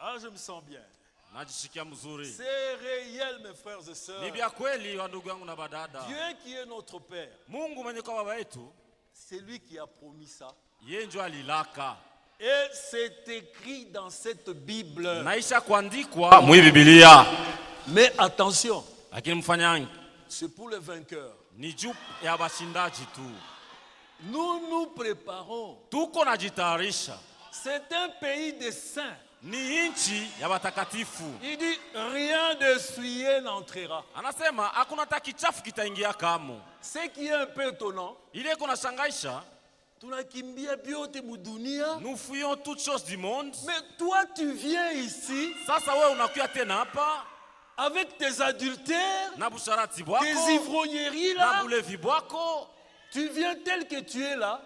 Ah, je me sens bien. C'est réel, mes frères et sœurs. Dieu qui est notre Père, c'est lui qui a promis ça. Et c'est écrit dans cette Bible. Mais attention, c'est pour les vainqueurs. Nous nous préparons. C'est un pays de saints. Il dit rien de souillé n'entrera. Ce qui est un peu étonnant, nous fuyons toutes choses du monde. Mais toi tu viens ici avec tes adultères, tes ivrogneries là. Tu viens tel que tu es là.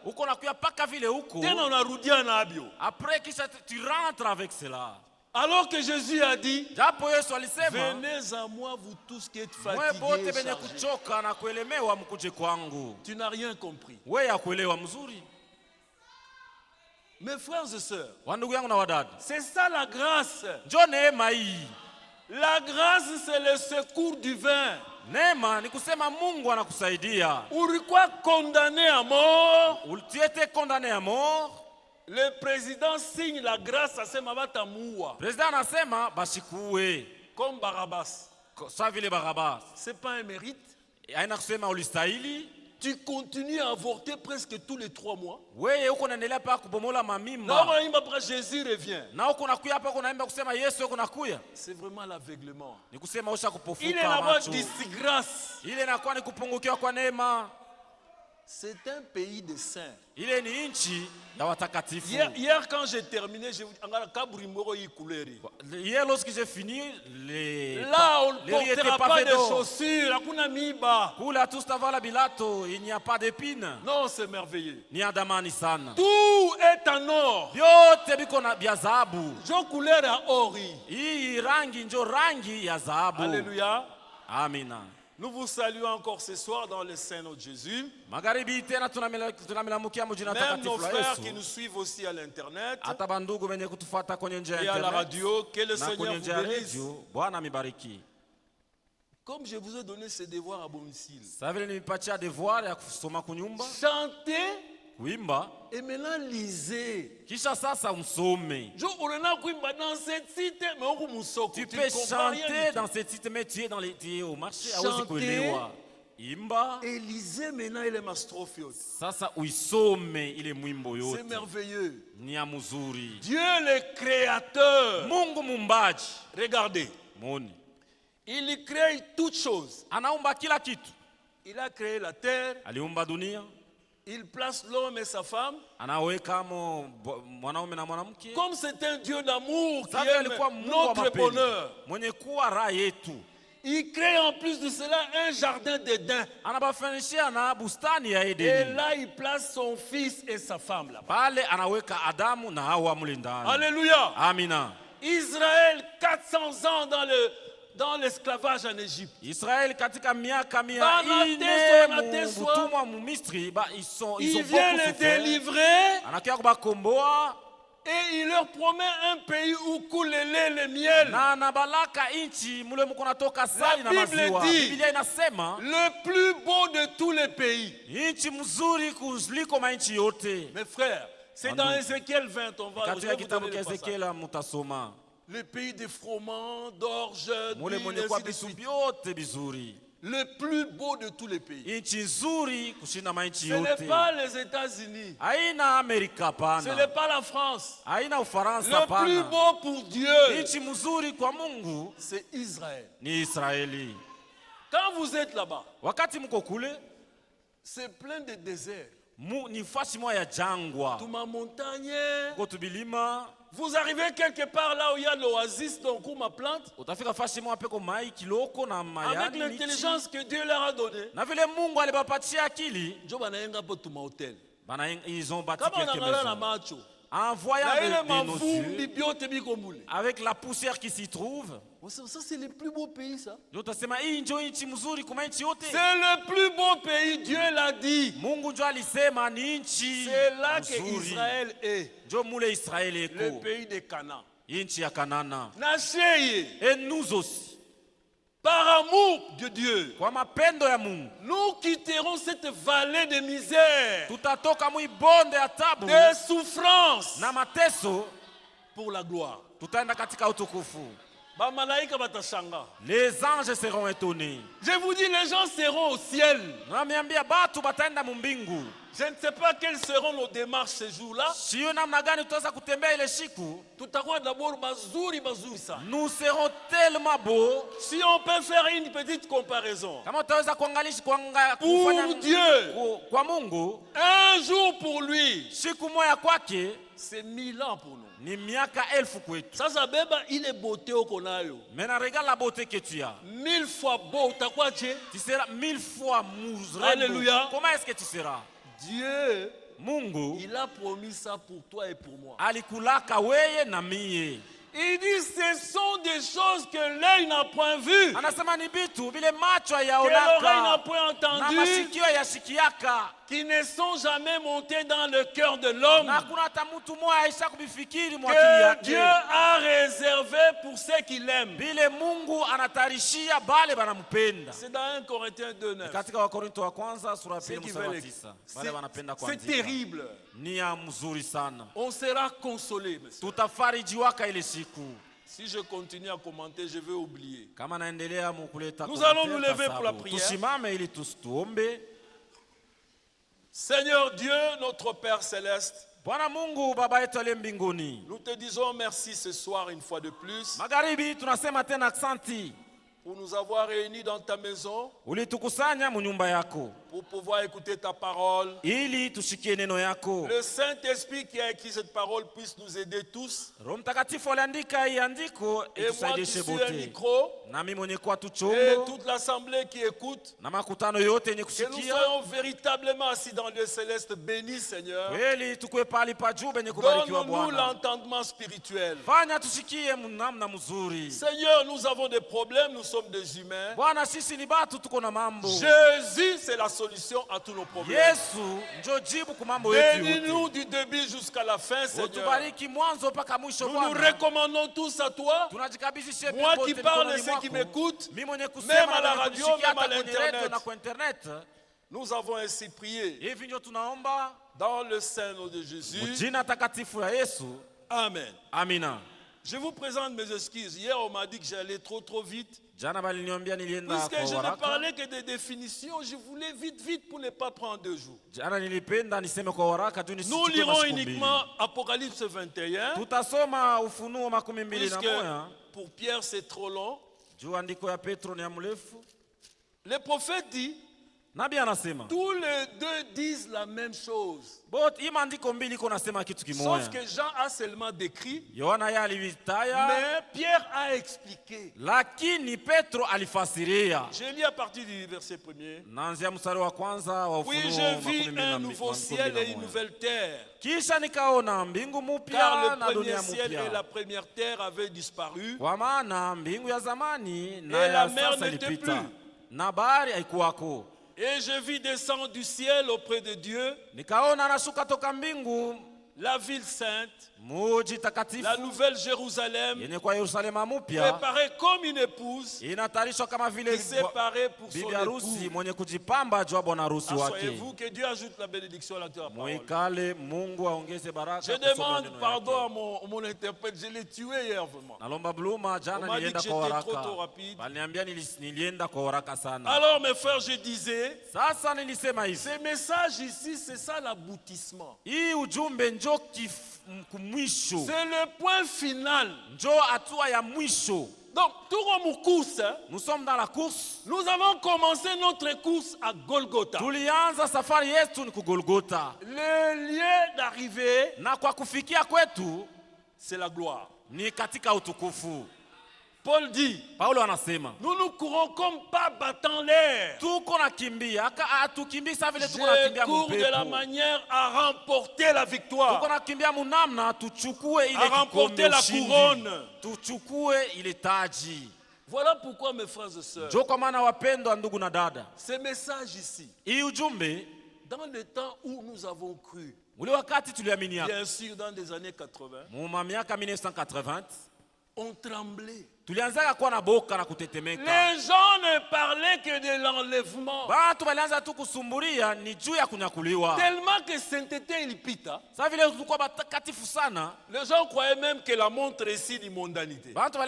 Après tu rentres avec cela. Alors que Jésus a dit, venez à moi vous tous qui êtes fatigués et chargés. Tu n'as rien compris. Mes frères et sœurs, c'est ça la grâce. La grâce, c'est le secours divin. Ulikuwa condamné à mort. Tu étais condamné à mort. Le président signe la grâce à ses mabatamoua. Président anasema bashikuwe. Comme Barabbas. Sa vile Barabbas. C'est pas un mérite. Haina kusema ulistahili. Tu continues à avorter presque tous les 3 mois. Wewe uko naendelea pa kubomola mamimba. Na unaimba pa Jésus revient. Na uko nakuya hapa uko naimba kusema Yesu uko nakuya. C'est vraiment l'aveuglement. Ni kusema usha kupofuka macho. Il est là-bas disgrâce. Ile inakuwa ni kupungukiwa kwa neema. C'est un pays de saints. Ile ni nchi ya watakatifu. Hier quand j'ai terminé, hier lorsque j'ai fini là on ne portera pas de chaussures, hakuna miba. Kula tustavala bilato, il n'y a pas d'épines. Non, c'est merveilleux. Ni adamani sana. Tout est en or. Vyote biko na vya dhahabu. Jo couleur ya ori. Hii rangi njo rangi ya dhahabu. Alléluia. Amina. Nous vous saluons encore ce soir dans le Saint-Nom de Jésus. Même nos frères qui nous suivent aussi à l'internet et à la radio, que le Seigneur vous bénisse. Comme je vous ai donné ce devoir à domicile, chantez et maintenant lisez. Tu peux chanter dans cette cité, mais tu es dans au marché. Chantez et lisez maintenant il est mastrophios. C'est merveilleux. Dieu le créateur. Regardez. Il crée toutes choses. Il a créé la terre. Il place l'homme et sa femme. Comme c'est un Dieu d'amour qui aime notre bonheur. Il crée en plus de cela un jardin d'Éden. Et là, il place son fils et sa femme là-bas. Alléluia. Amina. Israël, 400 ans dans l'esclavage en Égypte. Israël katika miaka 400 il vient les délivrer. Et il leur promet un pays où coule le lait et le miel. La Bible dit le plus beau de tous les pays. Mes frères, c'est dans Ézéchiel 20, on va vous donner le passage. Le pays des froment, d'orge, le plus beau de tous les pays. Ce n'est pas les États-Unis. Ce n'est pas la France. Le plus beau pour Dieu, c'est Israël. Quand vous êtes là-bas, c'est plein de déserts. Tout ma montagne. Vous arrivez quelque part là où il y a l'oasis, donc où ma plante. Avec l'intelligence que Dieu leur a donnée. Ils ont bâti quelques maisons. En voyant nos yeux, avec la poussière qui s'y trouve. Ça c'est le plus beau pays ça. C'est le plus beau pays, Dieu l'a dit. C'est là que Israël est. Le pays de Canaan. Inchi ya Kanana. Et nous aussi. Par amour de Dieu, kwa mapendo ya Mungu, nous quitterons cette vallée de misère, tutatoka muibonde ya tabu, de souffrance, na mateso, pour la gloire. tutaenda katika utukufu. Les anges seront étonnés. Je vous dis, les gens seront au ciel. Je ne sais pas quelles seront nos démarches ce jour-là. Nous serons tellement beaux. Si on peut faire une petite comparaison. Pour Dieu, un jour pour lui, c'est 1000 ans pour nous. Sasa beba ile beauté ukonayo. Maintenant regarde la beauté que tu as. 1000 fois beau, utakuwa je? Tu seras 1000 fois mousse. Alléluia. Comment est-ce que tu seras? Dieu, Mungu, il a promis ça pour toi et pour moi. Alikulaka weye na mie. Il dit ce sont des choses que l'œil n'a point vues, que l'oreille n'a point entendues, qui ne sont jamais montées dans le cœur de l'homme, que Dieu a réservé pour ceux qui l'aiment. C'est dans 1 Corinthiens 2:9. C'est terrible. On sera consolé. Si je continue à commenter, je vais oublier. Nous allons nous lever pour la prière. Seigneur Dieu, notre Père Céleste, nous te disons merci ce soir une fois de plus pour nous avoir réunis dans ta maison, pour pouvoir écouter ta parole. Le Saint-Esprit qui a écrit cette parole puisse nous aider tous. Et moi qui suis un micro, et toute l'assemblée qui écoute, que nous soyons véritablement assis dans le céleste. Béni Seigneur. Donne-nous l'entendement spirituel. Seigneur, nous avons des problèmes, nous sommes des humains. Jésus, c'est la solution à tous nos problèmes. Bénis-nous du début jusqu'à la fin, Seigneur. Nous nous recommandons tous à toi. Moi qui parle et ceux qui m'écoutent, même à la radio, même à l'internet. Nous avons ainsi prié dans le Saint-Nom de Jésus. Amen. Amina. Je vous présente mes excuses. Hier, on m'a dit que j'allais trop vite. Puisque je ne parlais que des définitions, je voulais vite pour ne pas prendre 2 jours. Nous lirons uniquement Apocalypse 21. Puisque pour Pierre, c'est trop long. Le prophète dit, tous les deux disent la même chose. Sauf que Jean a seulement décrit, mais Pierre a expliqué. Je lis à partir du verset 1er. Oui, je vis un nouveau ciel et une nouvelle terre. Car le premier ciel et la première terre avaient disparu, et la mer n'était plus. Et je vis descendre du ciel auprès de Dieu la ville sainte, la nouvelle Jérusalem, préparée comme une épouse, séparée pour son époux. Asseyez-vous, que Dieu ajoute la bénédiction à la parole. Je demande pardon à mon interprète, je l'ai tué hier vraiment. On m'a dit que j'étais trop rapide. Alors mes frères, je disais, ce message ici, c'est ça l'aboutissement. C'est le point final. Donc, nous sommes dans la course. Nous avons commencé notre course à Golgotha. Le lieu d'arrivée, c'est la gloire. Paul dit, nous nous courons comme pas battant l'air. Je cours de la manière à remporter la victoire, à remporter la couronne. Voilà pourquoi mes frères et sœurs, ce message ici, dans le temps où nous avons cru, Bien sûr, dans les années 80, on tremblait. Les gens ne parlaient que de l'enlèvement. Tellement que sainteté ilipita. Les gens croyaient même que la montre est signe de mondanité. Quand on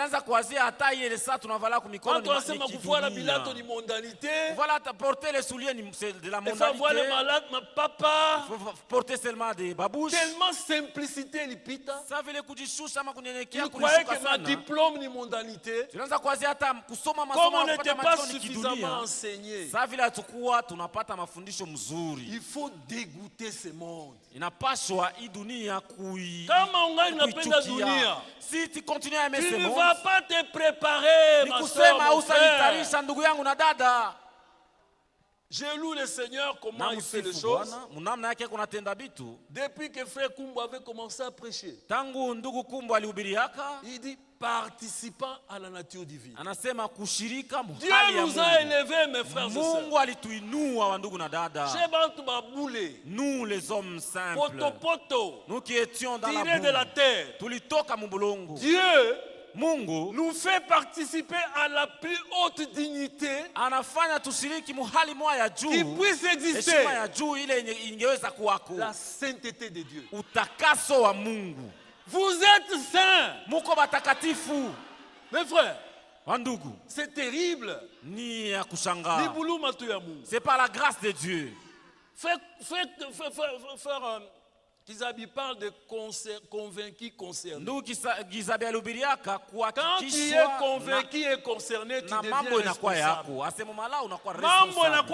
sait que mondanité, porter les souliers de la mondanité. Voir les malades, ma papa. Porter seulement des babouches. Tellement simplicité ilipita. Ils croyaient que ma diplôme ni mondanité. Comme on n'était pas suffisamment enseigné, il faut dégoûter ce monde. Si tu continues à aimer tu ce ne monde, vas pas te préparer, ma soeur, mon frère. Je loue le Seigneur comment il fait les choses. Depuis que frère Kumbo avait commencé à prêcher, il dit participant à la nature divine. Dieu nous a élevés, mes frères et sœurs. Nous les hommes simples, nous qui étions dans la boue, de la terre, Dieu nous fait participer à la plus haute dignité qui puisse exister. La sainteté de Dieu. Vous êtes saints. Mes frères, c'est terrible. C'est par la grâce de Dieu. Kizabi parle de convaincu concerné. Quand tu es convaincu et concerné, tu deviens responsable. À ce moment-là, on a quoi responsable.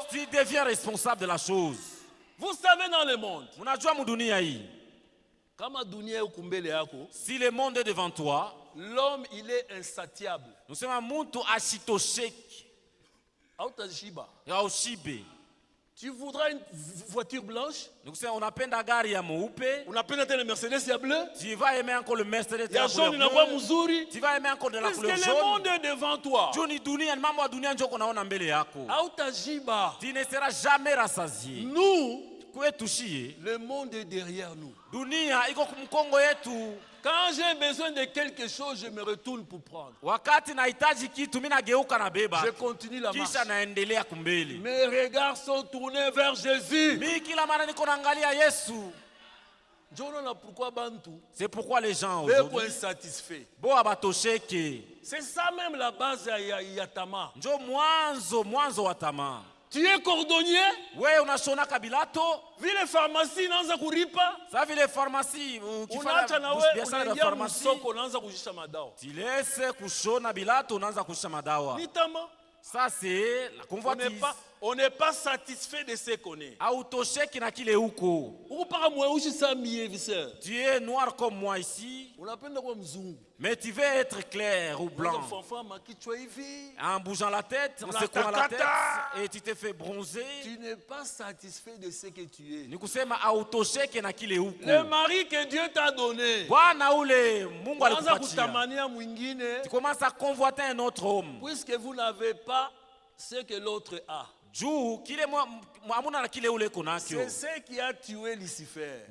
Tu deviens responsable de la chose. Vous savez, dans le monde, si le monde est devant toi, l'homme il est insatiable. Nous sommes un monde ashitoshek. Tu voudras une voiture blanche? On appelle la gare ya mweupe. On appelle le Mercedes ya bleu. Tu vas aimer encore le Mercedes ya jaune na kwa mzuri. Tu vas aimer encore de la couleur jaune. Parce que le monde est devant toi. Joni dunia ni mambo ya dunia njoo kunaona mbele yako. Hautajiba. Tu ne seras jamais rassasié. Nous, kwetu, le monde est derrière nous. Dunia iko kumkongo yetu. Quand j'ai besoin de quelque chose, je me retourne pour prendre. Je continue la marche. Mes regards sont tournés vers Jésus. C'est pourquoi les gens aujourd'hui insatisfaits. C'est ça même la base à Yatama. Tu es cordonnier? Oui, on a sonné kabilato. Vu les pharmacies, nanza kuripa. Ça vu les pharmacies qui font la pharmacie. Tu laisses kushona bilato, nanza kusha madawa. Nitama. Ça c'est la convoitise. On n'est pas satisfait de ce qu'on est. Tu es noir comme moi ici. Mais tu veux être clair ou blanc. En bougeant la tête, en secouant la tête, et tu te fais bronzer. Tu n'es pas satisfait de ce que tu es. Le mari que Dieu t'a donné, tu commences à convoiter un autre homme. Puisque vous n'avez pas ce que l'autre a. C'est ce qui a tué Lucifer.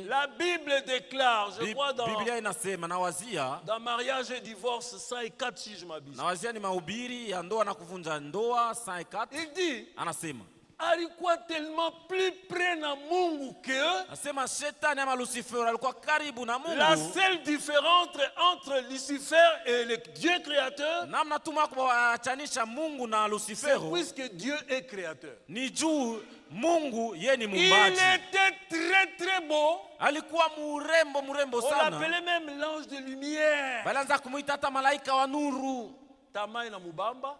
La Bible déclare, je crois dans mariage et divorce 104 si je m'abuse. Il dit alikuwa tellement plus près na Mungu que la seule différence entre Lucifer et le Dieu créateur, c'est puisque Dieu est créateur. Il était très très beau. On l'appelait même l'ange de lumière.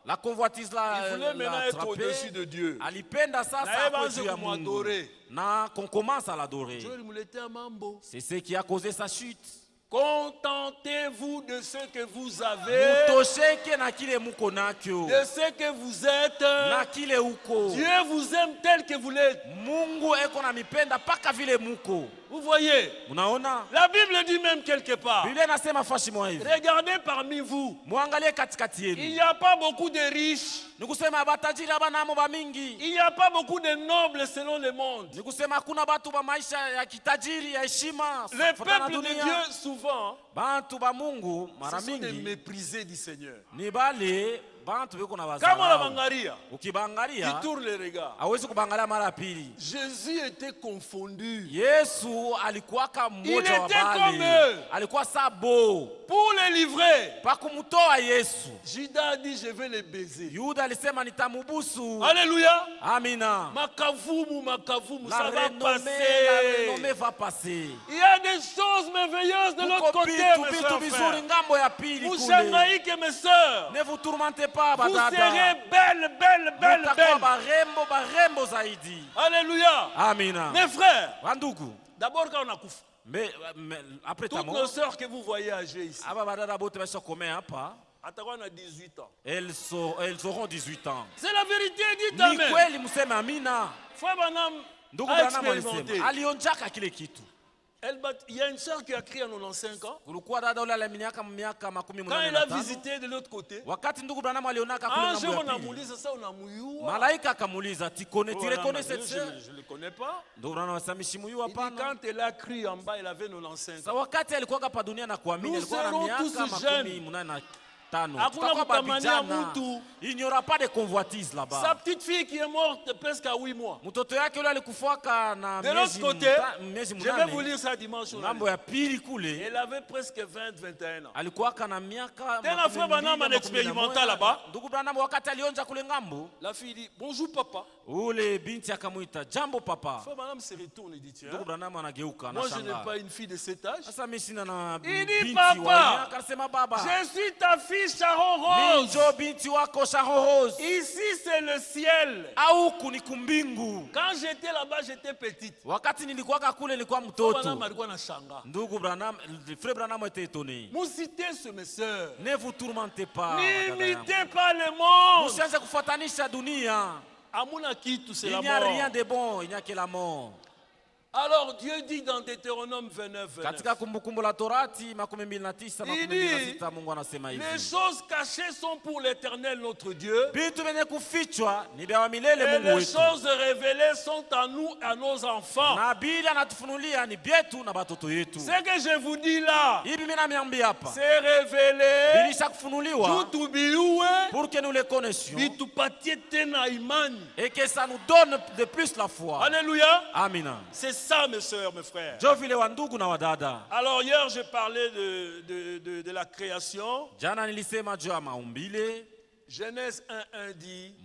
La convoitise là, il voulait maintenant être au-dessus de Dieu. Qu'on commence à l'adorer. C'est ce qui a causé sa chute. Contentez-vous de ce que vous avez, de ce que vous êtes. Dieu vous aime tel que vous l'êtes. Vous voyez? La Bible dit même quelque part. Regardez parmi vous. Il n'y a pas beaucoup de riches. Il n'y a pas beaucoup de nobles selon le monde. Les peuples de Dieu, souvent, ce sont des méprisés du Seigneur. Qui tourne les regards. Jésus était confondu. Il était comme eux. Pour les livrer, Judas a dit je vais les baiser. Alléluia. Amina. Makavumu, ça va passer. Il y a des choses merveilleuses de l'autre côté, mes soeurs. Vous Jamaïque, mes soeurs. Ne vous tourmentez pas, vous serez belle. Alléluia. Amina. Mes frères, d'abord quand on a coupé. Mais après toutes nos sœurs que vous voyez âgées ici, à 18 ans. Elles auront 18 ans. C'est la vérité, dites amen. Frère Branham a expérimenté. Il y a une sœur qui a crié à 95 ans. Quand elle a visité de l'autre côté, un jour on a moulu, c'est ça, on a mouillou. Tu reconnais cette sœur? Je ne le connais pas. Il dit quand elle a crié en bas, elle avait 95 ans. Nous serons tous jeunes. Il n'y aura pas de convoitise là-bas. Sa petite fille qui est morte presque à 8 mois. De l'autre côté, je vais vous lire ça dimanche. Elle avait presque 20-21 ans. Un frère Branham a expérimenté là-bas. La fille dit bonjour papa. Frère Branham se retourne et dit tiens, moi je n'ai pas une fille de cet âge. Il dit papa, je suis ta fille Charon rose. Ici c'est le ciel. Quand j'étais là-bas, j'étais petite. Vous citez ce mes soeurs. Ne vous tourmentez pas. N'imitez pas le monde. Il n'y a rien de bon, il n'y a que la mort. Alors Dieu dit dans Deutéronome 29, il dit, les choses cachées sont pour l'Éternel notre Dieu, et les choses révélées sont à nous, à nos enfants. Ce que je vous dis là, c'est révélé pour que nous les connaissions et que ça nous donne de plus la foi. Alléluia. Amen. C'est ça, mes soeurs, mes frères. Alors hier, j'ai parlé de la création. Genèse 1:1 dit,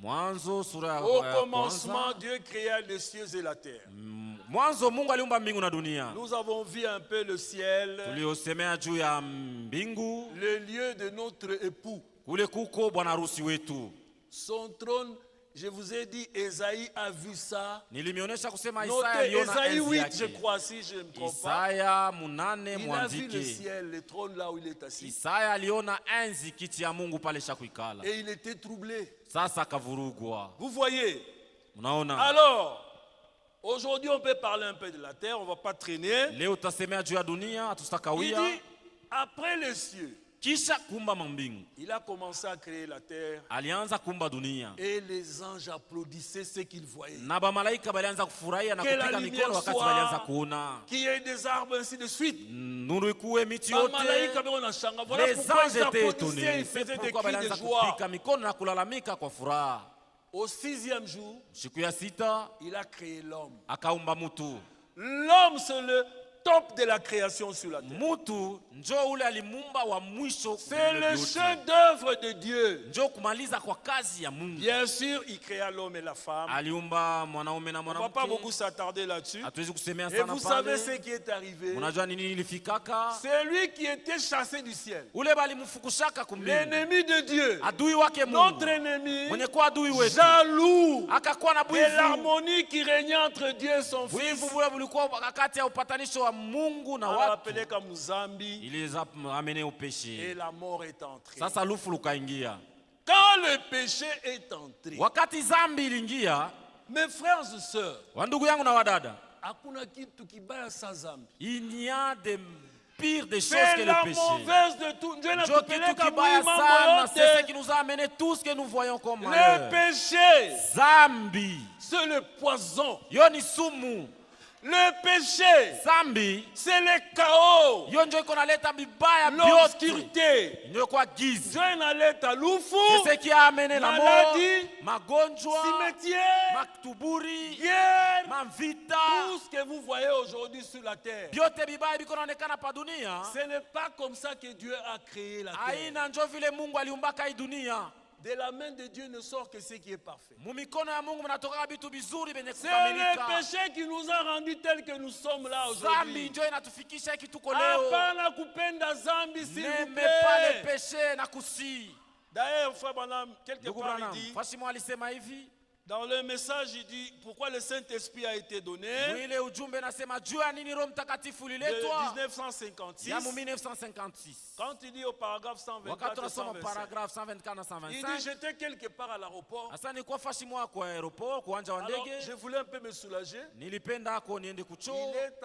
au commencement, Dieu créa les cieux et la terre. Nous avons vu un peu le ciel, le lieu de notre époux. Son trône. Je vous ai dit, Ésaïe a vu ça. Notez Ésaïe 8, je crois, si je ne me trompe pas. Il a vu le ciel, le trône là où il est assis. Et il était troublé. Vous voyez? Alors, aujourd'hui, on peut parler un peu de la terre, on ne va pas traîner. Il dit, après les cieux, il a commencé à créer la terre. Et les anges applaudissaient ce qu'ils voyaient. Que la lumière soit, qu'il y ait des arbres, ainsi de suite. Les anges étaient étonnés. Ils faisaient des cris de joie. Au 6e jour, il a créé l'homme. L'homme, c'est le top de la création sur la terre. C'est le chef-d'œuvre de Dieu. Bien sûr, il créa l'homme et la femme. On ne va pas beaucoup s'attarder là-dessus. Et vous savez ce qui est arrivé. C'est lui qui était chassé du ciel. L'ennemi de Dieu. Notre ennemi. Jaloux. Et l'harmonie qui régnait entre Dieu et son fils. Il les a amenés au péché. Et la mort est entrée. Quand le péché est entré, mes frères et sœurs, Il n'y a de pire des choses que le péché. C'est ce qui nous a amené tout ce que nous voyons comme malheur. Le péché, Zambi, c'est le poison. Yoni sumu. Le péché, Zambi, c'est le chaos, l'obscurité. C'est ce qui a amené la mort, magonjwa, cimetière, maktuburi, guerre, mavita. Tout ce que vous voyez aujourd'hui sur la terre. Ce n'est pas comme ça que Dieu a créé la terre. De la main de Dieu ne sort que ce qui est parfait. C'est le péché qui nous a rendus tels que nous sommes là aujourd'hui. N'aimez pas le péché. D'ailleurs, frère Branham, quelque part il dit, dans le message, il dit pourquoi le Saint-Esprit a été donné. De 1956. Quand il dit au paragraphe 124 et 125, il dit j'étais quelque part à l'aéroport. Alors je voulais un peu me soulager. Il est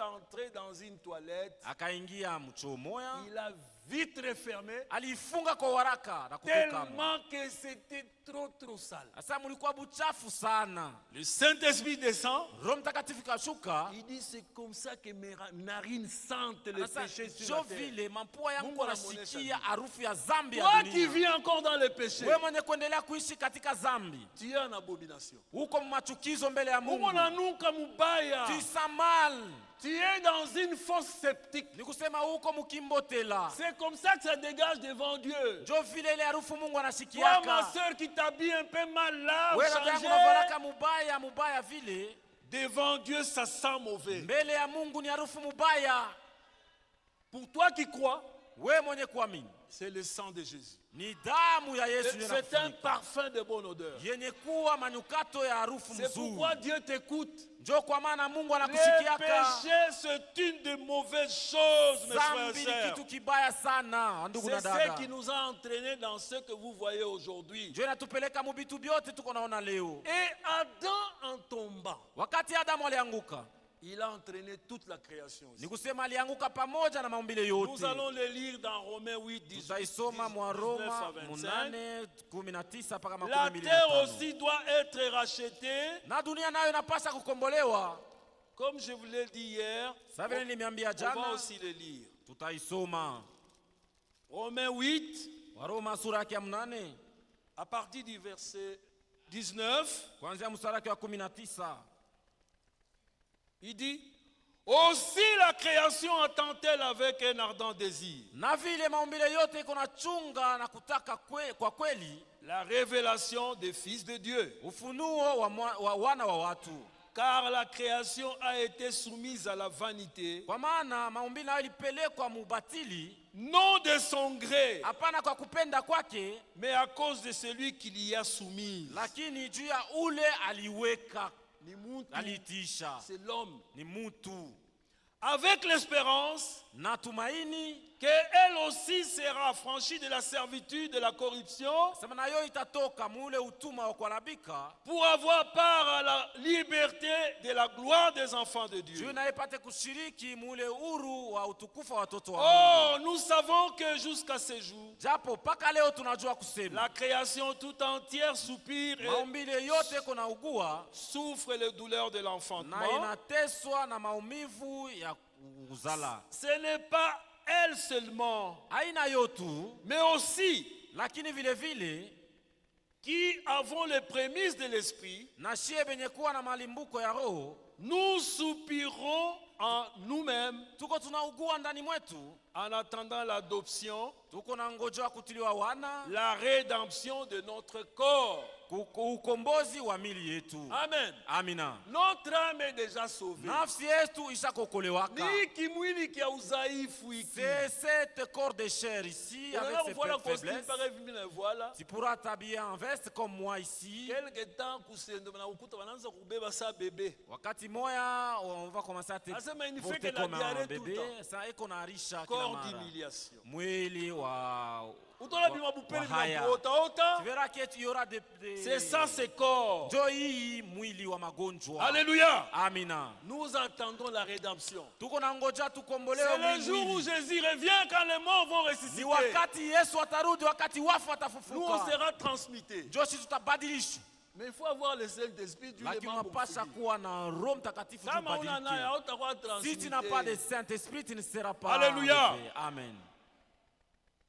entré dans une toilette. Il a vite refermé. Tellement que c'était trop sale. Le Saint-Esprit descend. Il dit c'est comme ça que mes narines sentent le péché sur la terre. Toi qui vis encore dans le péché, tu es en abomination. Tu sens mal. Tu es dans une fosse sceptique. C'est comme ça que ça dégage devant Dieu. Toi, ma soeur qui t'habille un peu mal là, devant Dieu, ça sent mauvais. Pour toi qui crois, c'est le sang de Jésus. C'est un parfum de bonne odeur. C'est pourquoi Dieu t'écoute. Le péché, c'est une des mauvaises choses, mes frères et sœurs. C'est ce qui nous a entraînés dans ce que vous voyez aujourd'hui. Et Adam, en tombant, il a entraîné toute la création. Nous allons le lire dans Romains 8, 19 à 25. La terre aussi doit être rachetée. Comme je vous l'ai dit hier, on va aussi le lire. Romains 8, à partir du verset 19. Il dit, aussi la création attend-elle avec un ardent désir la révélation des fils de Dieu. Car la création a été soumise à la vanité, non de son gré, mais à cause de celui qui l'y a soumise. C'est l'homme. Avec l'espérance qu'elle aussi sera affranchie de la servitude, de la corruption, pour avoir part à la liberté de la gloire des enfants de Dieu. Oh, nous savons que jusqu'à ce jour, la création tout entière soupire et souffre les douleurs de l'enfantement. Ce n'est pas elle seulement, mais aussi qui avons les prémices de l'esprit, nous soupirons en nous-mêmes en attendant l'adoption, la rédemption de notre corps. Amen. Amina. Notre âme est déjà sauvée. C'est cette corps de chair ici avec ses faiblesses. Tu pourras t'habiller en veste comme moi ici. Wakati moya on va commencer à te porter comme un bébé. Ça est qu'on a riche. Corps d'humiliation. Mwili wa Tu verras qu'il y aura des C'est ça, ce corps. Alléluia. Amina. Nous attendons la rédemption. C'est le jour où Jésus revient, quand les morts vont ressusciter. Nous, on sera transmutés. Mais il faut avoir le Saint-Esprit. Si tu n'as pas de Saint-Esprit, tu ne seras pas. Alléluia. Amen.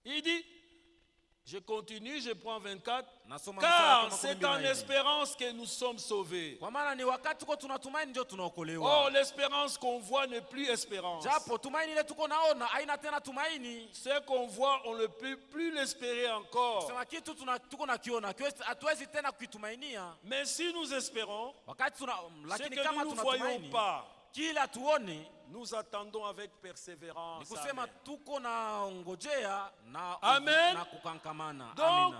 Il dit, je continue, je prends 24. Car c'est en espérance que nous sommes sauvés. Or, l'espérance qu'on voit n'est plus espérance. Ce qu'on voit, on ne peut plus l'espérer encore. Mais si nous espérons, ce que nous ne voyons pas, nous attendons avec persévérance. Amen. Donc,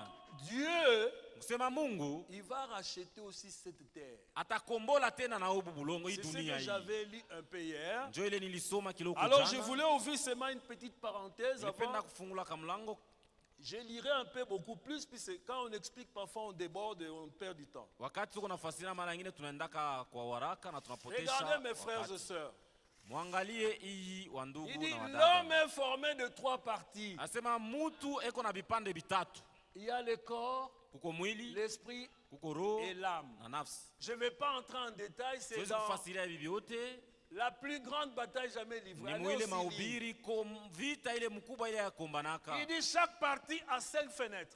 Dieu, il va racheter aussi cette terre. C'est ce que j'avais lu un peu hier. Alors, je voulais ouvrir seulement une petite parenthèse avant. Je lirai un peu beaucoup plus, puisque quand on explique, parfois on déborde et on perd du temps. Regardez mes frères et sœurs. Il dit l'homme est formé de 3 parties. Il y a le corps, l'esprit et l'âme. Je ne vais pas entrer en détail, c'est dans la plus grande bataille jamais livrée. Il dit chaque partie a 5 fenêtres.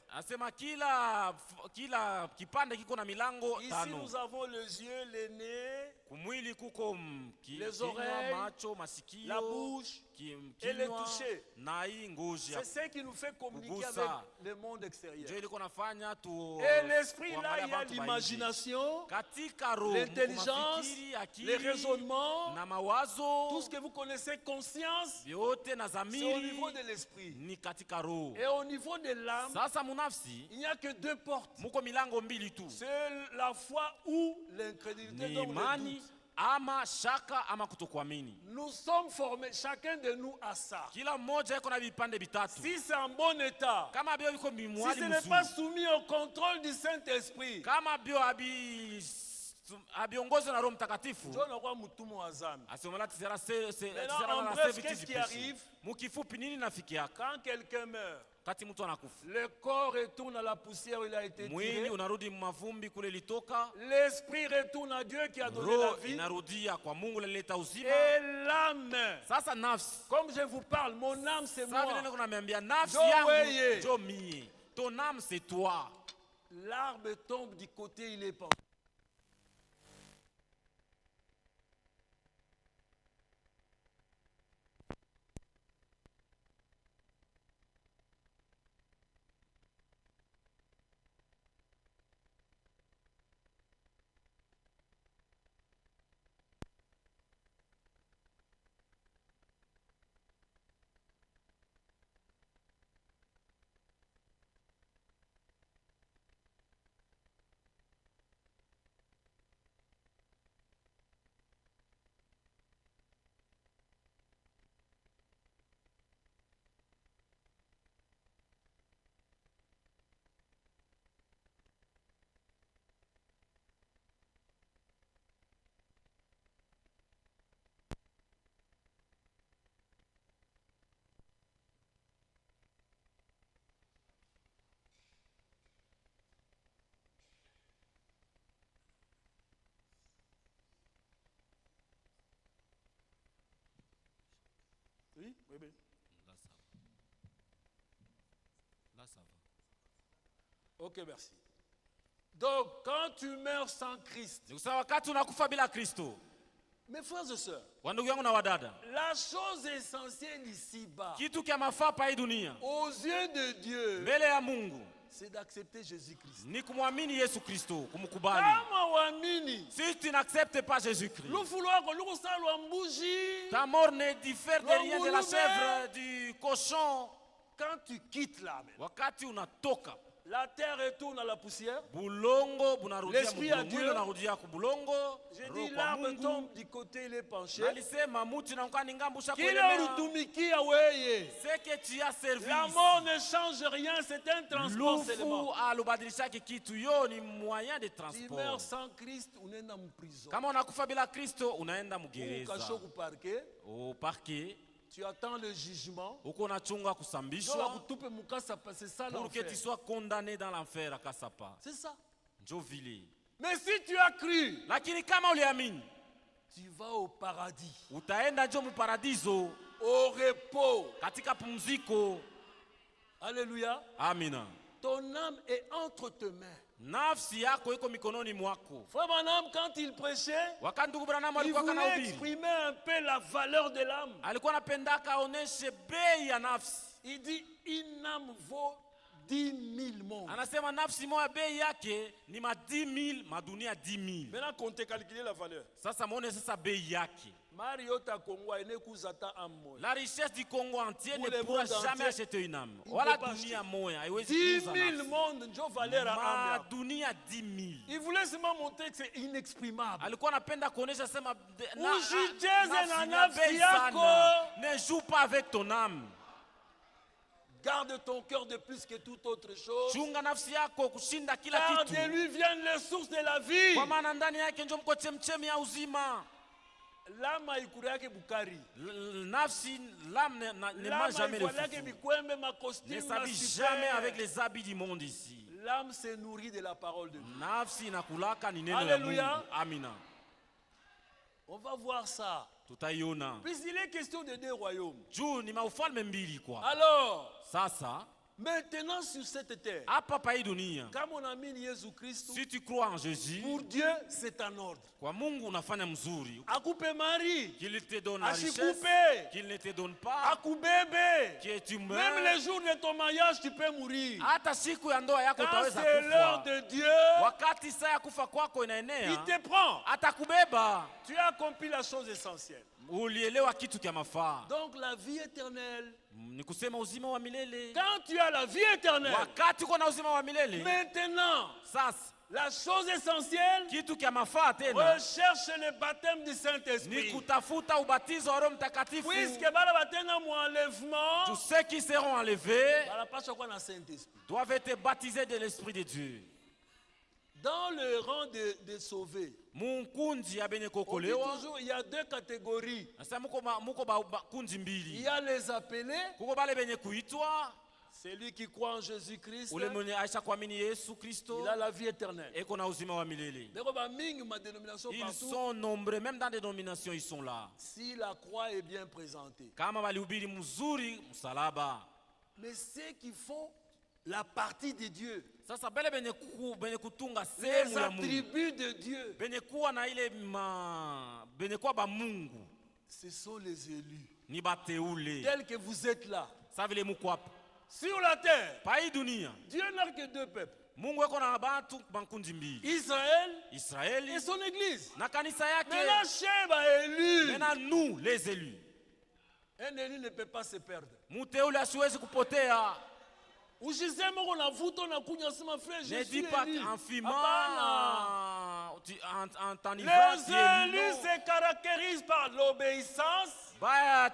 Ici nous avons les yeux, les nez, les oreilles, la bouche et les toucher. C'est ce qui nous fait communiquer avec le monde extérieur. Et l'esprit, là, il y a l'imagination, l'intelligence, les raisonnements, tout ce que vous connaissez, conscience, c'est au niveau de l'esprit. Et au niveau de l'âme, il n'y a que 2 portes. C'est la foi ou l'incrédulité, donc le doute. Nous sommes formés, chacun de nous a ça. Si c'est en bon état, si ce n'est pas soumis au contrôle du Saint-Esprit, qu'est-ce qui arrive? Quand quelqu'un meurt, le corps retourne à la poussière où il a été tiré. L'esprit retourne à Dieu qui a donné la vie. Et l'âme, comme je vous parle, mon âme c'est moi. Ton âme c'est toi. L'arbre tombe du côté, il est penché. Oui. Là, ça va. Ok, merci. Donc, quand tu meurs sans Christ, mes frères et sœurs, la chose essentielle ici-bas, aux yeux de Dieu, c'est d'accepter Jésus-Christ. Si tu n'acceptes pas Jésus-Christ, ta mort ne diffère de rien de la chèvre, du cochon. Quand tu quittes l'âme, La terre retourne à la poussière. L'esprit à Dieu. J'ai dit l'arbre tombe du côté, il est penché. Qu'il est utumikia weye. Ce que tu as servi. La mort ne change rien, c'est un transport seulement. Tu meurs sans Christ, unaenda prison. Kama unakufa bila Kristo unaenda mgereza. Au parquet. Tu attends le jugement. Uko unachunga kusambishwa. Pour que tu sois condamné dans l'enfer à Kasapa. C'est ça. Njovili. Mais si tu as cru, lakini kama uliamini, tu vas au paradis. Utaenda njo mu paradiso. Au repos. Katika pumziko. Alléluia. Amina. Ton âme est entre tes mains. Nafsi yako iko mikononi mwako. Frère Branham, quand il prêchait, il voulait exprimer un peu la valeur de l'âme. Alikuwa anapendaka aoneshe bei ya nafsi. Il dit une âme vaut 10 000 mondes. Anasema nafsi moja bei yake ni ma 10 000, madunia 10 000. Maintenant comptez calculer la valeur. Sasa muone sasa bei yake. La richesse du Congo entier ne pourra jamais acheter une âme. Voilà dunia moya. 10 000 mondes, ma dunia 10 000. Il voulait seulement montrer que c'est inexprimable. Alikuwa anapenda kuonesha sema ne joue pas avec ton âme. Garde ton cœur de plus que toute autre chose. Chunga nafsi yako kushinda kila kitu. Car de lui viennent les sources de la vie. Kwa maana ndani yake ndio mko chemchemi ya uzima. L'âme haikula yake bukari. Nafsi, l'âme ne mange jamais le foufou. Ne s'habille jamais avec les habits du monde ici. L'âme se nourrit de la parole de Dieu. Nafsi inakulaka ni neno la Mungu. Amina. On va voir ça. Tutaiona. Puisqu'il est question de deux royaumes. Juu ni maufalme mbili kwa. Alors, sasa maintenant sur cette terre, hapa pa hii dunia, kama unaamini Yesu Kristo, si tu crois en Jésus, pour Dieu c'est un ordre. Kwa Mungu unafanya mzuri. Akupe mari, qu'il te donne la richesse, qu'il ne te donne pas, akubebe, que tu meurs. Même les jours de ton mariage tu peux mourir. Hata siku ya ndoa yako utaweza kufa. C'est l'heure de Dieu. Wakati saa ya kufa kwako inaenea, il te prend. Atakubeba. Tu as accompli la chose essentielle. Ulielewa kitu kia mafaa. Donc la vie éternelle. Ni kusema uzima wa milele. Quand tu as la vie éternelle. Wakati uko na uzima wa milele. Maintenant. Sasa. La chose essentielle, kitu kia mafaa tena, recherche le baptême du Saint-Esprit. Ni kutafuta ubatizo wa Roho Mtakatifu. Puisque bala batena mu enlèvement, tous ceux qui seront enlevés bala pasha kwa na Saint-Esprit. Doivent être baptisés de l'Esprit de Dieu. Dans le rang de sauvés, munkunzi ya benye kokolewa, toujours il y a deux catégories. Il y a les appelés, kuko bale benye kuitwa, celui qui croit en Jésus-Christ, ule mwenye aisha kuamini Yesu Kristo, il a la vie éternelle. Eko na uzima wa milele. Ils sont nombreux, même dans des dénominations ils sont là. Si la croix est bien présentée. Kama walihubiri mzuri msalaba. Mais ceux qui font la partie de Dieu, sasa bele benye kutunga les attributs de Dieu, benye kuwa na ile benye kuwa ba Mungu, ce sont les élus, ni bateule, tels que vous êtes là. Sa vile muko hapa sur la terre. Pa hii dunia Dieu n'a que deux peuples. Mungu eko na bantu bankundi mbili, Israël et son église. Na kanisa yake. Maintenant Sheba élu. Maintenant nous les élus. Un élu ne peut pas se perdre. Muteule asiwezi kupotea. Ne dis pas qu'enfimant les élus se caractérisent par l'obéissance, par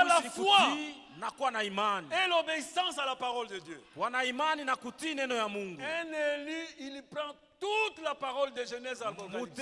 la foi et l'obéissance à la parole de Dieu. Un élu, il prend toute la parole de Genèse à l'Apocalypse.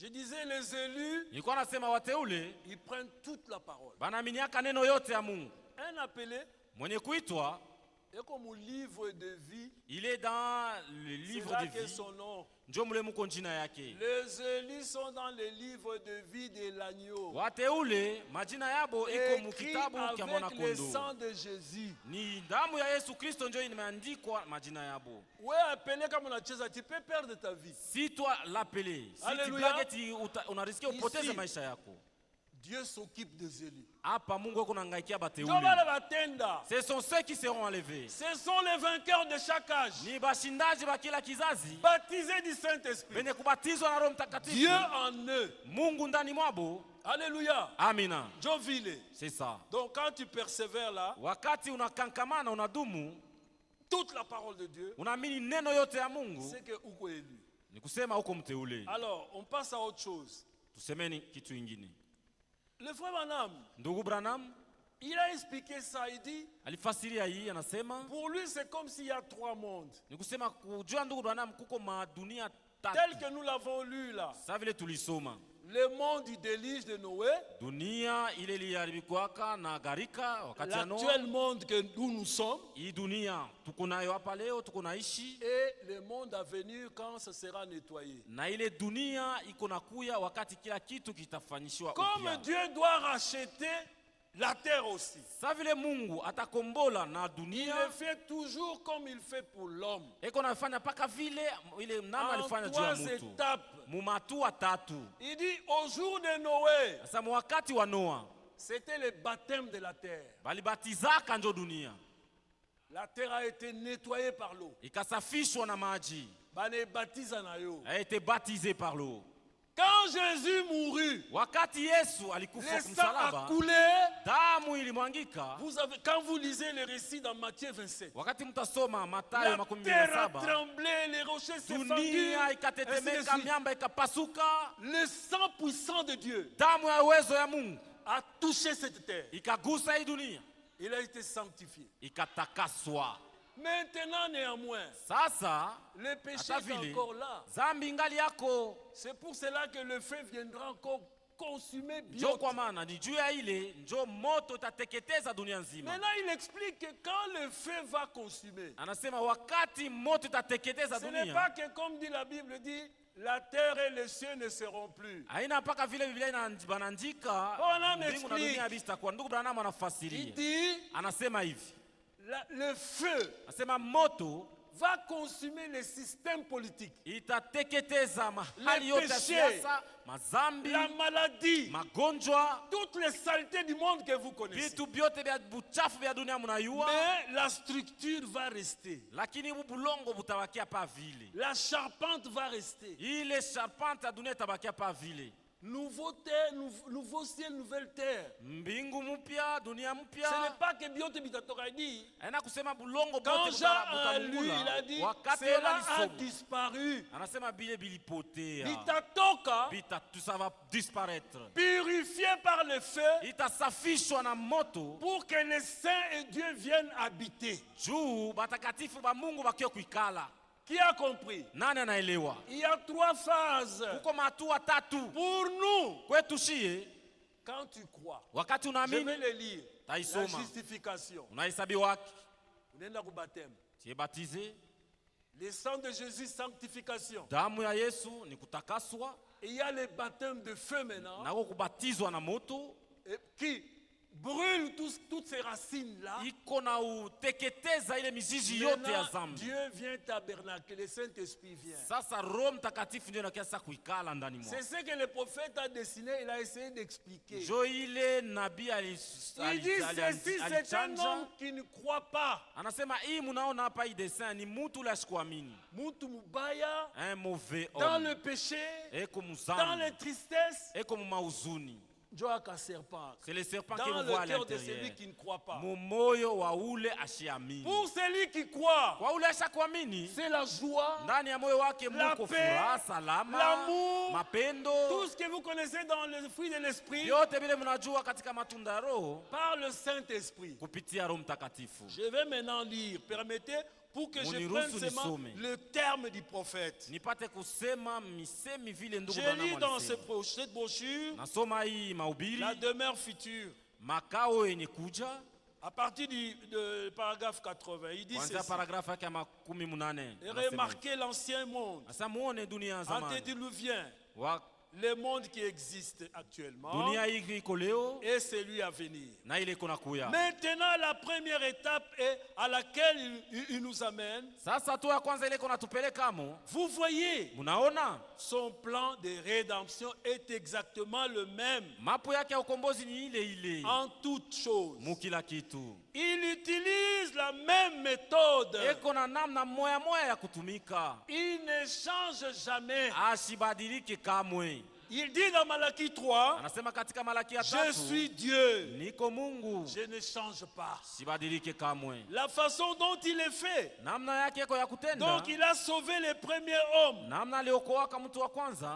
Je disais les élus, nilikuwa nasema wateule ils prennent toute la parole. banaaminiaka neno yote ya Mungu. Un appelé, Mwenye kuitwa, et comme un livre de vie, il est dans le livre de vie. son nom. Njo mule muko njina yake. Les élus sont dans le livre de vie de l'agneau. Wateule majina yabo iko mu kitabu kya mwana Écrit avec le kondoo. sang de Jésus. Ni damu ya Yesu Kristo njo imeandikwa majina yabo. Ouais, appelé comme on a dit, tu peux perdre ta vie. Si toi l'appelé, si tu blageti unariskia upoteze maisha yako. Dieu s'occupe des élus. Hapa Mungu yuko anangaikia bateule. Ce sont ceux qui seront enlevés. Ce sont les vainqueurs de chaque âge. Ni bashindaji ba kila kizazi. Baptisés du Saint-Esprit. Benye kubatizwa na Roho Mtakatifu. Dieu en eux. Mungu ndani mwabo. Alléluia. Amina. Jovile. C'est ça. Donc quand tu persévères là, wakati unakankamana unadumu, toute la parole de Dieu, unaamini neno yote ya Mungu, c'est que uko élu. Ni kusema uko mteule. Alors, on passe à autre chose. Tusemeni kitu ingine. Le frère Branham, Ndugu Branham, il a expliqué ça, il dit, alifasiria hii anasema, pour lui c'est comme s'il y a trois mondes. Ni kusema kujua ndugu Branham kuko madunia tatu. Tel que nous l'avons lu là. Sa vile tulisoma. Le monde du déluge de Noé. Dunia ile iliharibika na gharika wakati ya Noa. L'actuel monde que nous sommes. Hii dunia tuko nayo hapa leo, tuko naishi. Et le monde à venir quand ce sera nettoyé. Na ile dunia iko nakuya wakati kila kitu kitafanyishwa upya. Comme Dieu doit racheter la terre aussi. Sa vile Mungu atakombola na dunia. Il le fait toujours comme il fait pour l'homme. Eko nafanya paka vile ile mnamo alifanya juu ya mtu. Mumatua tatu. Il dit au jour de Noé. Sasa wakati wa Noa. C'était le baptême de la terre. Balibatizaka njo dunia. La terre a été nettoyée par l'eau. Ikasafishwa na maji. Bane baptisa na yo. A été baptisé par l'eau. Quand Jésus mourut, wakati Yesu alikufa kumsalaba, damu ilimwangika. Quand vous lisez le récit dans Matthieu 27, wakati mtasoma Mathayo 27, la terre a tremblé, les rochers s'est fendu, dunia ikatetemeka, miamba ikapasuka. Le sang puissant de Dieu, damu ya uwezo ya Mungu, a touché cette terre. Ikagusa hii dunia. Il a été sanctifié. Ikatakaswa. Maintenant, néanmoins, sasa, le péché est encore là. Zambi ngali yako. C'est pour cela que le feu viendra encore consumer bien. Maintenant, il explique que quand le feu va consumer, ce n'est pas que comme dit la Bible, dit la terre et les cieux ne seront plus. Il dit le feu va consumer les systèmes politiques, les péchés, la maladie, toutes les saletés du monde que vous connaissez. Mais la structure va rester. La charpente va rester. Nouveau ciel, nouvelle terre. Ce n'est pas que Biote Bitatoka dit. Quand Jean a lu, il a dit cela a disparu. Bitatoka, purifié par le feu, pour que les saints et Dieu viennent habiter. Qui a compris? Il y a trois phases. Pour nous, quand tu crois, je vais les lire. La justification. Tu es baptisé. Le sang de Jésus, sanctification. Et il y a le baptême de feu maintenant. Qui brûle toutes ces racines-là. Dieu vient tabernacle, le Saint-Esprit vient. C'est ce que le prophète a dessiné, il a essayé d'expliquer. Il dit ceci, c'est un homme qui ne croit pas. Mutu mubaya, dans le péché, dans les tristesses. C'est le serpent qui vous voit à l'intérieur. De celui qui ne croit pas. Pour celui qui croit, c'est la joie, la paix, l'amour, tout ce que vous connaissez dans le fruit de l'esprit, par le Saint-Esprit. Je vais maintenant lire, permettez, pour que je prenne seulement le terme du prophète. Je lis dans cette brochure la demeure future. À partir du paragraphe 80, il dit ceci. Et remarquez l'ancien monde, antédiluvien, le monde qui existe actuellement et celui à venir. Maintenant, la première étape à laquelle il nous amène, vous voyez, son plan de rédemption est exactement le même en toutes choses. Il utilise la même méthode. Il ne change jamais. Il dit dans Malachie 3, je suis Dieu, je ne change pas. La façon dont il est fait, donc il a sauvé le premier homme,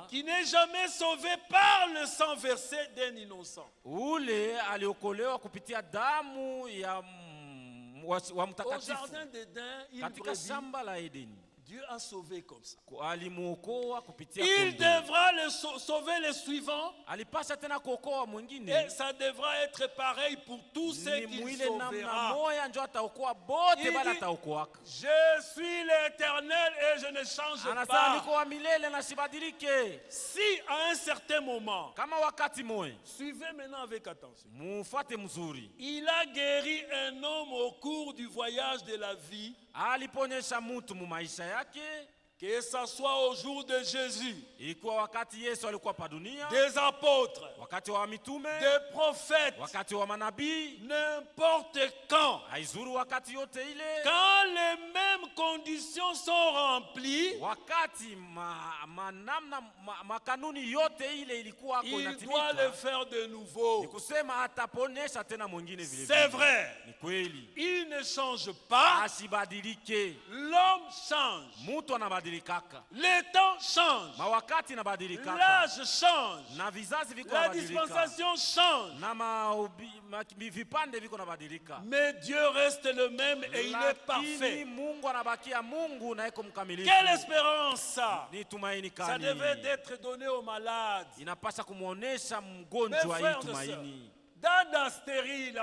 qui n'est jamais sauvé par le sang versé d'un innocent. Au jardin d'Éden, Dieu a sauvé comme ça. Il devra sauver les suivants. Et ça devra être pareil pour tous ceux qu'il sauvera. Il dit, je suis l'Éternel et je ne change pas. Si à un certain moment, suivez maintenant avec attention, il a guéri un homme au cours du voyage de la vie, que ce soit au jour de Jésus, des apôtres, des prophètes, n'importe quand les mêmes conditions sont remplies, il doit le faire de nouveau. C'est vrai, il ne change pas, l'homme change. Le temps change, l'âge change, la dispensation change, mais Dieu reste le même et il est parfait. Quelle espérance ça! Ça devait être donné aux malades. Mes frères et sœurs, dada stérile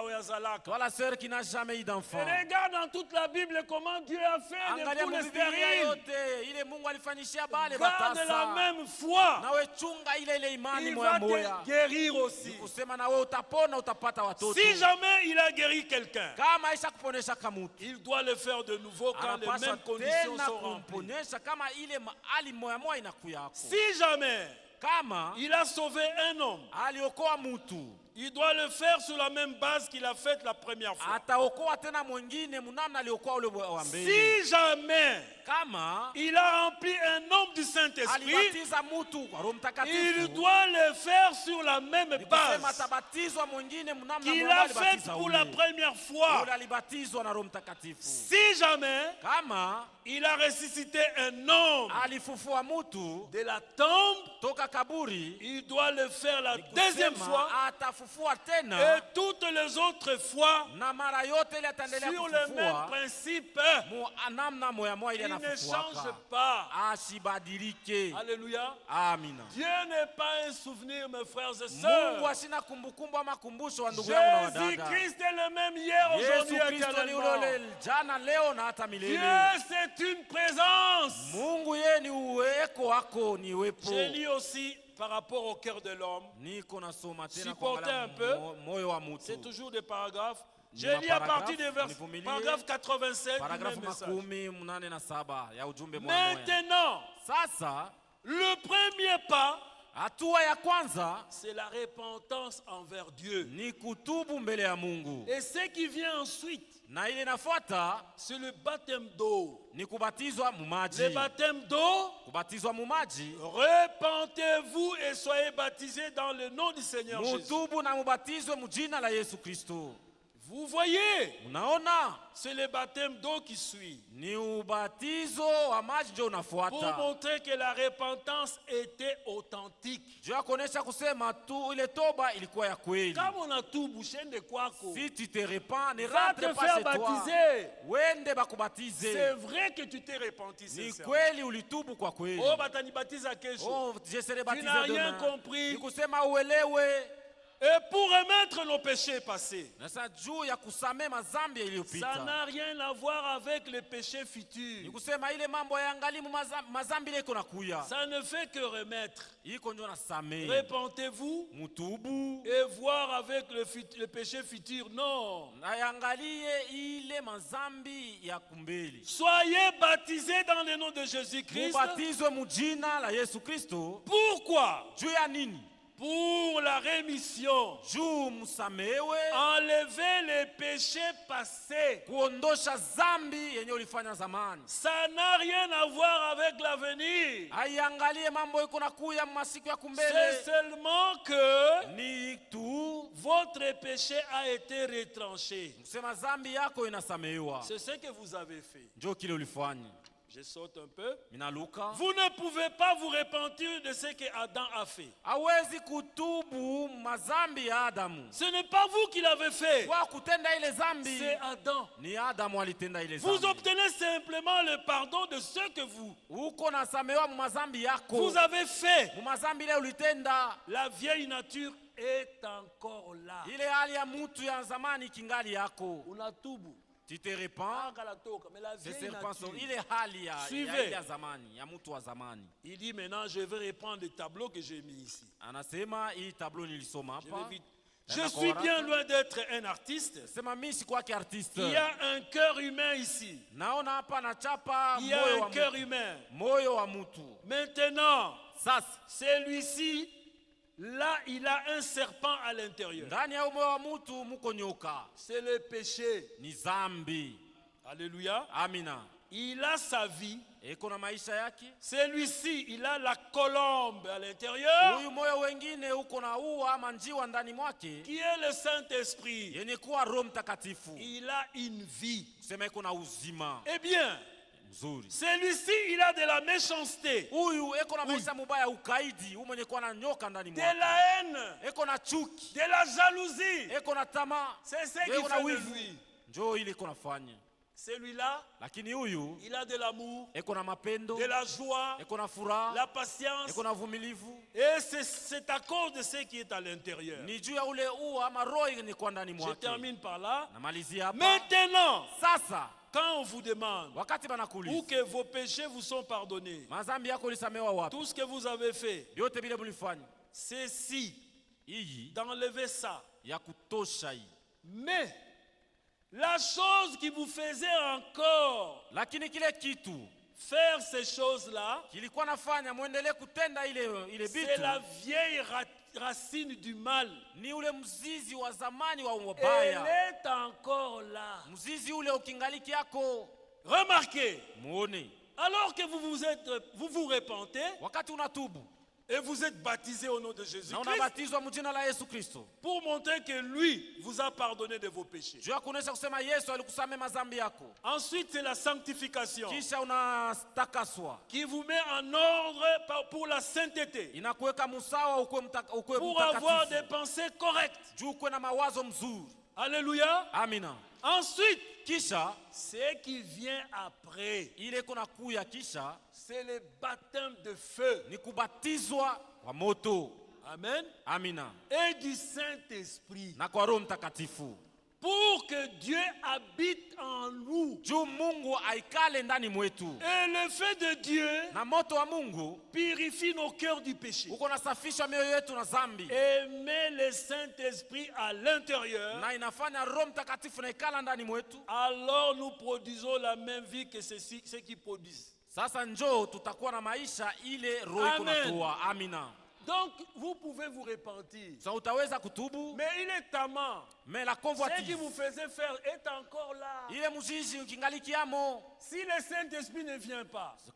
toi la sœur qui n'a jamais eu d'enfant, regarde dans toute la Bible comment Dieu a fait de tous les stériles. Garde la même foi, il va te guérir aussi. Si jamais il a guéri quelqu'un, il doit le faire de nouveau quand les mêmes conditions sont remplies. Si jamais il a sauvé un homme, il doit le faire sur la même base qu'il a faite la première fois. Si jamais il a rempli un homme du Saint-Esprit, il doit le faire sur la même base qu'il a faite pour la première fois. Si jamais il a ressuscité un homme de la tombe, il doit le faire la deuxième fois et toutes les autres fois sur le même principe. Il ne change pas. Alléluia. Dieu n'est pas un souvenir, mes frères et sœurs. Jésus-Christ est le même hier, aujourd'hui et éternellement. Dieu, c'est une présence. J'ai lu aussi par rapport au cœur de l'homme. Supportez un peu. C'est toujours des paragraphes. Je lis à partir du paragraphe 87 du même message. Maintenant, le premier pas, c'est la repentance envers Dieu. Et ce qui vient ensuite, c'est le baptême d'eau. Le baptême d'eau, repentez-vous et soyez baptisés dans le nom du Seigneur Jésus. Vous voyez? Unaona? C'est le baptême d'eau qui suit. Ni ubatizo wa maji ndio unafuata. Pour montrer que la repentance était authentique. Juu kuonesha kusema tu ile toba ilikuwa ya kweli. Kama unatubu shende kwako. Si tu te repens, ne rentre pas chez toi. Wende bakubatize. C'est vrai que tu t'es repenti sincèrement. Ni kweli ulitubu kwa kweli. Oh batanibatiza kesho. Oh, je serai baptisé demain. Tu n'as rien compris. Ni kusema uelewe. Et pour remettre nos péchés passés, ça n'a rien à voir avec les péchés futurs. Ça ne fait que remettre. Repentez-vous et voir avec le péché futur. Non. Soyez baptisés dans le nom de Jésus-Christ. Pourquoi? Pour la rémission, enlever les péchés passés. Ça n'a rien à voir avec l'avenir. C'est seulement que votre péché a été retranché. C'est ce que vous avez fait. Je saute un peu. Vous ne pouvez pas vous repentir de ce que Adam a fait. Ce n'est pas vous qui l'avez fait. C'est Adam. Vous obtenez simplement le pardon de ce que vous avez fait. La vieille nature est encore là. Tu te repens, suivez. Il dit maintenant je vais reprendre le tableau que j'ai mis ici. Je suis bien loin d'être un artiste. Il y a un cœur humain ici. Il y a un cœur humain. Maintenant, celui-ci, là, il a un serpent à l'intérieur. C'est le péché. Alléluia. Amina. Il a sa vie. Celui-ci, il a la colombe à l'intérieur. Qui est le Saint-Esprit. Il a une vie. Eh bien, celui-ci, il a de la méchanceté, de la haine, de la jalousie. C'est ce qui fait de lui. Celui-là, il a de l'amour, de la joie, la patience. Et c'est à cause de ce qui est à l'intérieur. Je termine par là. Maintenant, quand on vous demande où que vos péchés vous sont pardonnés, tout ce que vous avez fait, c'est si d'enlever ça. Mais la chose qui vous faisait encore faire ces choses-là, c'est la vieille racine du mal. Elle est encore là. Remarquez, alors que vous vous repentez, et vous êtes baptisé au nom de Jésus-Christ pour montrer que lui vous a pardonné de vos péchés. Ensuite, c'est la sanctification qui vous met en ordre pour la sainteté, pour avoir des pensées correctes. Alléluia. Amina. Ensuite, ce qui vient après, c'est le baptême de feu. Amen. Amina. Et du Saint-Esprit. Pour que Dieu habite en nous. Et le feu de Dieu purifie nos cœurs du péché. Et met le Saint-Esprit à l'intérieur. Alors nous produisons la même vie que ceux qui produisent. Sasa njoo tutakuwa na maisha ile roho iko natoa. Amina. Donc vous pouvez vous repentir. Mais il est tamant. Mais la convoitise, ce qui vous faisait faire est encore là. Si le Saint-Esprit ne vient pas, si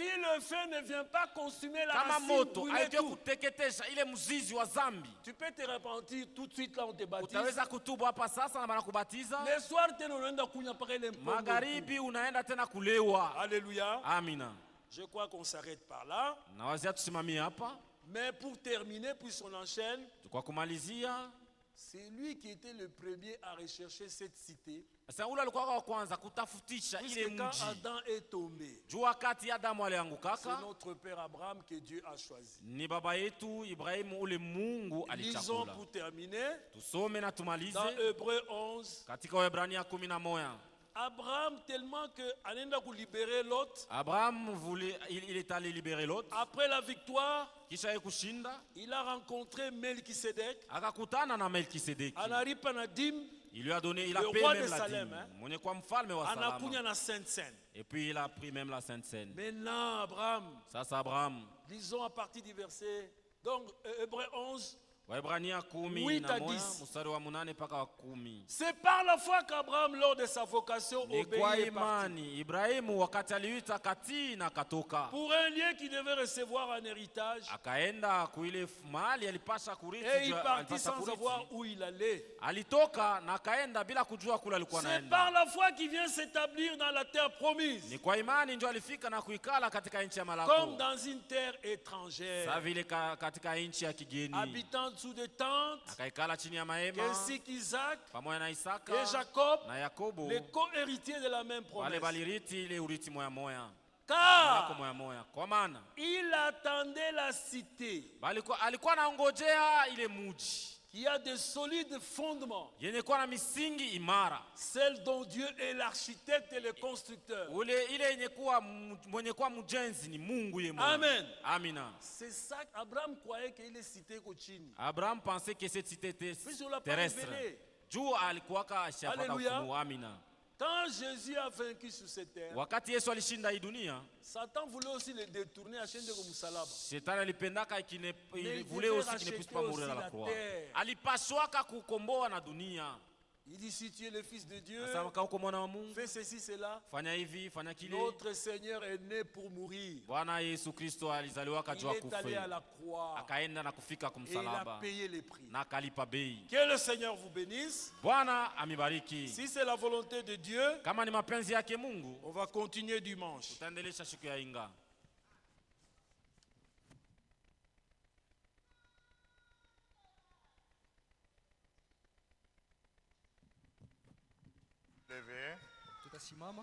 le feu ne vient pas consumer la racine, brûler tout, tu peux te repentir tout de suite là on te baptise. Le soir alléluia. Amina. Je crois qu'on s'arrête par là. Mais pour terminer, puisqu'on enchaîne, c'est lui qui était le premier à rechercher cette cité. Parce que quand Adam est tombé, c'est notre père Abraham que Dieu a choisi. Lisons pour terminer dans Hébreux 11. Abraham, tellement que Anenda pour libérer l'autre. Abraham voulait, il est allé libérer l'autre. Après la victoire, il a rencontré Melchisedec. Anari Panadim. Il lui a donné, il a payé même la Salem, dîme. Et puis il a pris même la Sainte Seine. Maintenant, Abraham. Ça c'est Abraham. Lisons à partir du verset. Donc, Hébreux 11. 8 à 10. C'est par la foi qu'Abraham, lors de sa vocation, obéit et partit. Pour un lieu qu'il devait recevoir en héritage. Et il partit sans savoir où il allait. C'est par la foi qu'il vient s'établir dans la terre promise. Comme dans une terre étrangère. Habitant sous des tentes, ainsi qu'Isaac et Jacob, les co-héritiers de la même promesse. Car il attendait la cité qui a de solides fondements, celle dont Dieu est l'architecte et le constructeur. Amen. Amina. C'est ça qu'Abraham croyait qu'il est cité Kochini. Abraham pensait que cette cité était terrestre. Alléluia. Quand Jésus a vaincu sur cette terre, Satan voulait aussi le détourner à chaîne de Musalaba. Il voulait aussi qu'il ne puisse pas mourir à la croix. Il dit, si tu es le Fils de Dieu, fais ceci, cela. Notre Seigneur est né pour mourir. Il est allé à la croix. Et il a payé les prix. Que le Seigneur vous bénisse. Si c'est la volonté de Dieu, on va continuer dimanche. Tutasimama.